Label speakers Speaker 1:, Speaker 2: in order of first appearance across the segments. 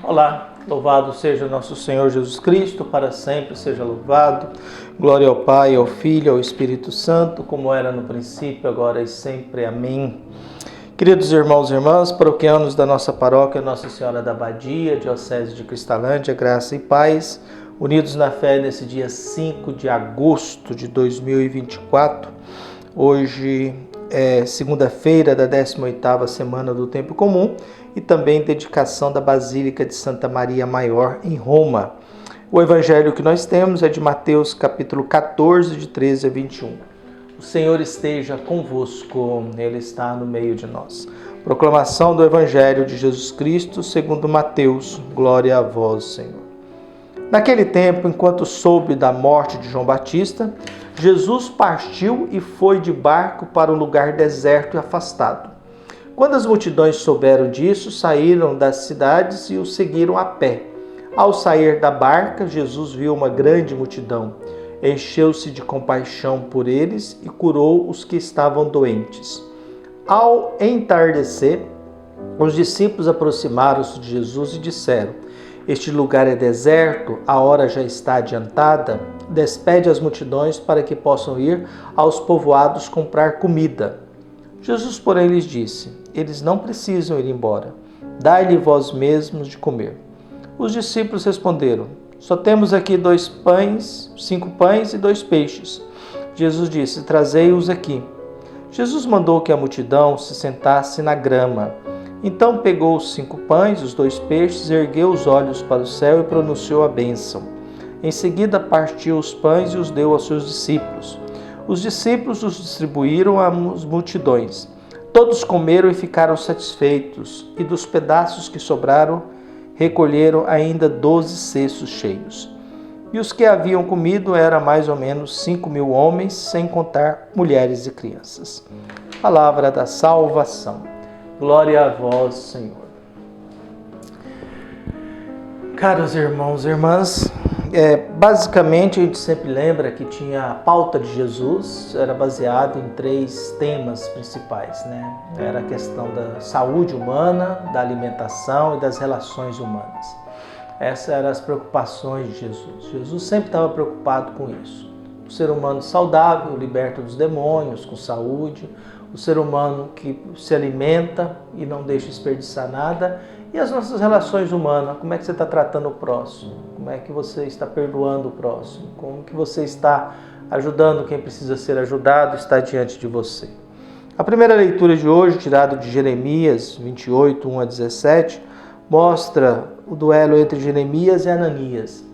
Speaker 1: Olá, louvado seja nosso Senhor Jesus Cristo, para sempre seja louvado. Glória ao Pai, ao Filho, ao Espírito Santo, como era no princípio, agora e sempre. Amém. Queridos irmãos e irmãs, paroquianos da nossa paróquia Nossa Senhora da Abadia, Diocese de Cristalândia, graça e paz, unidos na fé nesse dia 5 de agosto de 2024, hoje é segunda-feira da 18ª semana do Tempo Comum e também dedicação da Basílica de Santa Maria Maior em Roma. O evangelho que nós temos é de Mateus capítulo 14, de 13 a 21. O Senhor esteja convosco, Ele está no meio de nós. Proclamação do Evangelho de Jesus Cristo segundo Mateus, glória a vós, Senhor. Naquele tempo, enquanto soube da morte de João Batista, Jesus partiu e foi de barco para um lugar deserto e afastado. Quando as multidões souberam disso, saíram das cidades e o seguiram a pé. Ao sair da barca, Jesus viu uma grande multidão. Encheu-se de compaixão por eles e curou os que estavam doentes. Ao entardecer, os discípulos aproximaram-se de Jesus e disseram: Este lugar é deserto, a hora já está adiantada. Despede as multidões para que possam ir aos povoados comprar comida. Jesus, porém, lhes disse: Eles não precisam ir embora. Dai-lhe vós mesmos de comer. Os discípulos responderam: Só temos aqui 5 pães e 2 peixes. Jesus disse: Trazei-os aqui. Jesus mandou que a multidão se sentasse na grama. Então pegou os 5 pães e os 2 peixes, ergueu os olhos para o céu e pronunciou a bênção. Em seguida partiu os pães e os deu aos seus discípulos. Os discípulos os distribuíram às multidões. Todos comeram e ficaram satisfeitos, e dos pedaços que sobraram, recolheram ainda 12 cestos cheios. E os que haviam comido eram mais ou menos 5.000 homens, sem contar mulheres e crianças. Palavra da salvação. Glória a vós, Senhor. Caros irmãos e irmãs, basicamente a gente sempre lembra que tinha a pauta de Jesus, era baseado em 3 temas principais, né? Era a questão da saúde humana, da alimentação e das relações humanas. Essas eram as preocupações de Jesus. Jesus sempre estava preocupado com isso. O ser humano saudável, liberto dos demônios, com saúde, o ser humano que se alimenta e não deixa desperdiçar nada, e as nossas relações humanas, como é que você está tratando o próximo? Como é que você está perdoando o próximo? Como que você está ajudando quem precisa ser ajudado, está diante de você? A primeira leitura de hoje, tirada de Jeremias 28, 1 a 17, mostra o duelo entre Jeremias e Ananias,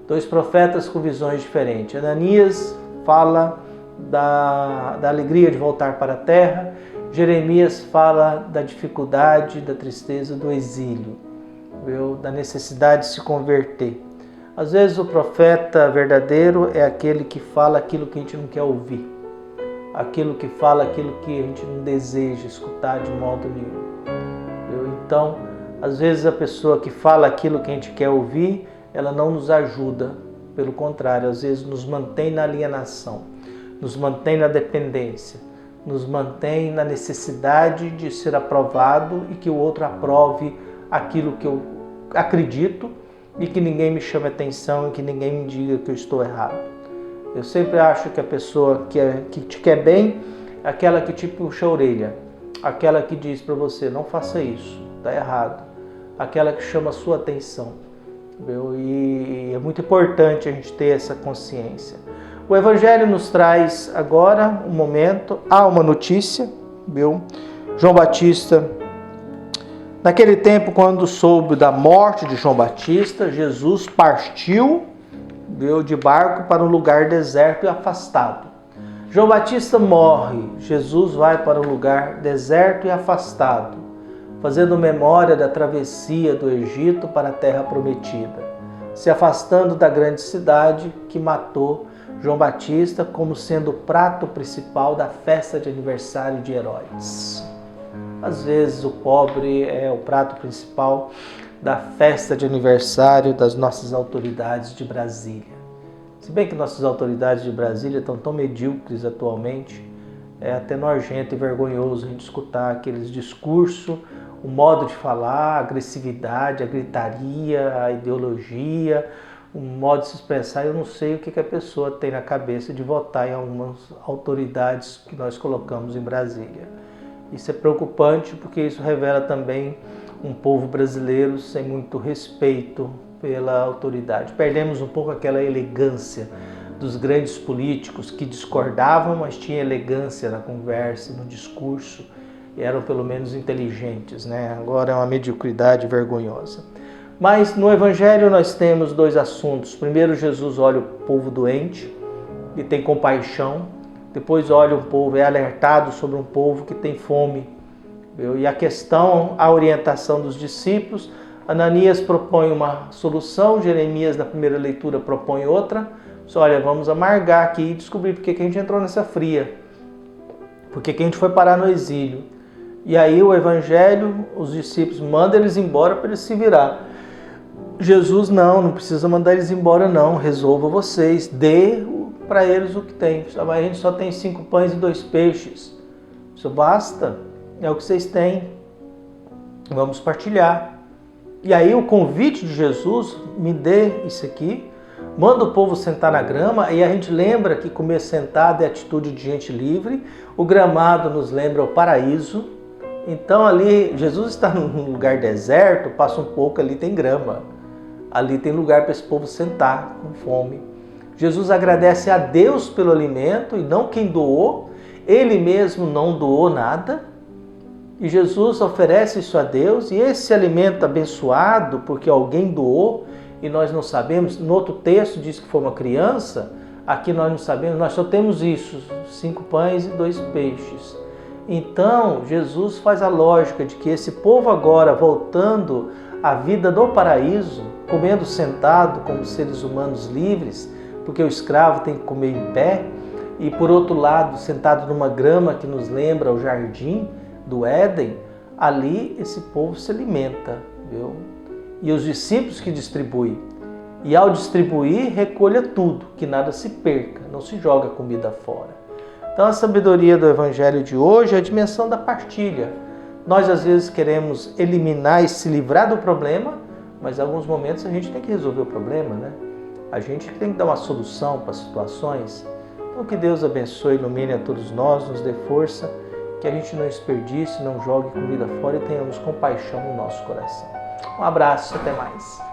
Speaker 1: 2 profetas com visões diferentes. Ananias fala da alegria de voltar para a terra, Jeremias fala da dificuldade, da tristeza do exílio, da necessidade de se converter. Às vezes o profeta verdadeiro é aquele que fala aquilo que a gente não quer ouvir, aquilo que fala aquilo que a gente não deseja escutar de modo nenhum. Então, às vezes a pessoa que fala aquilo que a gente quer ouvir, ela não nos ajuda, pelo contrário, às vezes nos mantém na alienação, nos mantém na dependência, nos mantém na necessidade de ser aprovado e que o outro aprove aquilo que eu acredito e que ninguém me chame atenção e que ninguém me diga que eu estou errado. Eu sempre acho que a pessoa que te quer bem é aquela que te puxa a orelha, aquela que diz para você: não faça isso, está errado, aquela que chama a sua atenção. E é muito importante a gente ter essa consciência. O Evangelho nos traz agora um momento, há uma notícia, João Batista, naquele tempo, quando soube da morte de João Batista, Jesus partiu, de barco para um lugar deserto e afastado. João Batista morre, Jesus vai para um lugar deserto e afastado, fazendo memória da travessia do Egito para a terra prometida, se afastando da grande cidade que matou João Batista como sendo o prato principal da festa de aniversário de Herodes. Às vezes o pobre é o prato principal da festa de aniversário das nossas autoridades de Brasília. Se bem que nossas autoridades de Brasília estão tão medíocres atualmente, é até nojento e vergonhoso a gente escutar aqueles discursos o modo de falar, a agressividade, a gritaria, a ideologia, o modo de se expressar. Eu não sei o que a pessoa tem na cabeça de votar em algumas autoridades que nós colocamos em Brasília. Isso é preocupante porque isso revela também um povo brasileiro sem muito respeito pela autoridade. Perdemos um pouco aquela elegância dos grandes políticos que discordavam, mas tinham elegância na conversa, no discurso, e eram pelo menos inteligentes, né? Agora é uma mediocridade vergonhosa. Mas no Evangelho nós temos dois assuntos. Primeiro, Jesus olha o povo doente e tem compaixão. Depois olha um povo, é alertado sobre um povo que tem fome. E a questão, a orientação dos discípulos, Ananias propõe uma solução, Jeremias na primeira leitura propõe outra. Só, olha, vamos amargar aqui e descobrir por que a gente entrou nessa fria. Por que a gente foi parar no exílio. E aí o Evangelho, os discípulos mandam eles embora para eles se virar. Jesus não precisa mandar eles embora não, resolva vocês, dê para eles o que tem. A gente só tem 5 pães e 2 peixes. Isso basta, é o que vocês têm. Vamos partilhar. E aí o convite de Jesus, me dê isso aqui, manda o povo sentar na grama, e a gente lembra que comer sentado é atitude de gente livre, o gramado nos lembra o paraíso. Então ali, Jesus está num lugar deserto, passa um pouco, ali tem grama. Ali tem lugar para esse povo sentar com fome. Jesus agradece a Deus pelo alimento e não quem doou. Ele mesmo não doou nada. E Jesus oferece isso a Deus. E esse alimento abençoado, porque alguém doou e nós não sabemos. No outro texto diz que foi uma criança. Aqui nós não sabemos. Nós só temos isso, 5 pães e 2 peixes. Então Jesus faz a lógica de que esse povo agora voltando à vida do paraíso, comendo sentado como seres humanos livres, porque o escravo tem que comer em pé, e por outro lado, sentado numa grama que nos lembra o jardim do Éden, ali esse povo se alimenta, viu? E os discípulos que distribuem. E ao distribuir, recolha tudo, que nada se perca, não se joga comida fora. Então a sabedoria do Evangelho de hoje é a dimensão da partilha. Nós às vezes queremos eliminar e se livrar do problema, mas em alguns momentos a gente tem que resolver o problema, né? A gente tem que dar uma solução para as situações. Então que Deus abençoe, ilumine a todos nós, nos dê força, que a gente não desperdice, não jogue comida fora e tenhamos compaixão no nosso coração. Um abraço, até mais.